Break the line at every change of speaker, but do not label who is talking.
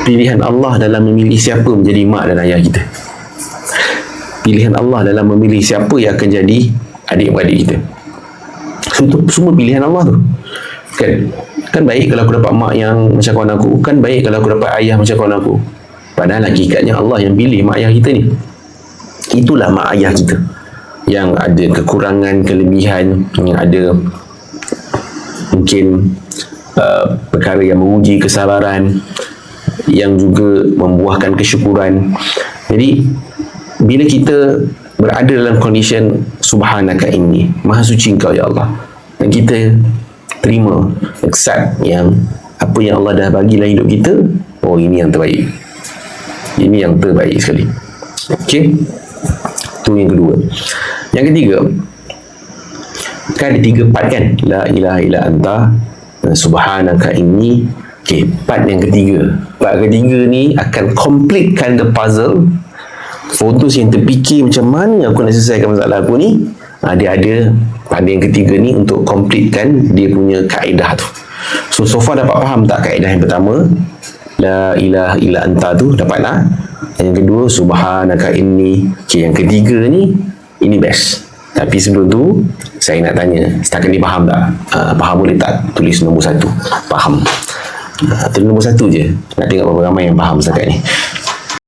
pilihan Allah dalam memilih siapa menjadi mak dan ayah kita. Pilihan Allah dalam memilih siapa yang akan jadi adik-beradik kita. So, itu semua pilihan Allah tu. Kan baik kalau aku dapat mak yang macam kawan aku, kan baik kalau aku dapat ayah macam kawan aku. Padahal hakikatnya Allah yang pilih mak ayah kita ni. Itulah mak ayah kita yang ada kekurangan, kelebihan, yang ada mungkin perkara yang menguji kesabaran, yang juga membuahkan kesyukuran. Jadi bila kita berada dalam condition subhanaka inni, maha suci engkau ya Allah, dan kita terima, accept yang apa yang Allah dah bagi dalam hidup kita, oh ini yang terbaik, ini yang terbaik sekali. Okey, itu yang kedua. Yang ketiga, kan ada 3 part kan, la ilaha illa anta, subhanaka inni. Okey, part yang ketiga, part ketiga ni akan completekan the puzzle. Fokus yang terfikir macam mana aku nak selesaikan masalah aku ni, dia ada pada yang ketiga ni untuk completekan dia punya kaedah tu. So far dapat faham tak kaedah yang pertama, la ilaha illa anta tu dapat lah. Yang kedua, subhanaka inni. Okay, yang ketiga ni, ini best. Tapi sebelum tu saya nak tanya, setakat ni faham tak? Faham boleh tak tulis nombor 1? Faham? Tulis nombor 1 je. Nak tengok berapa ramai yang faham setakat ni.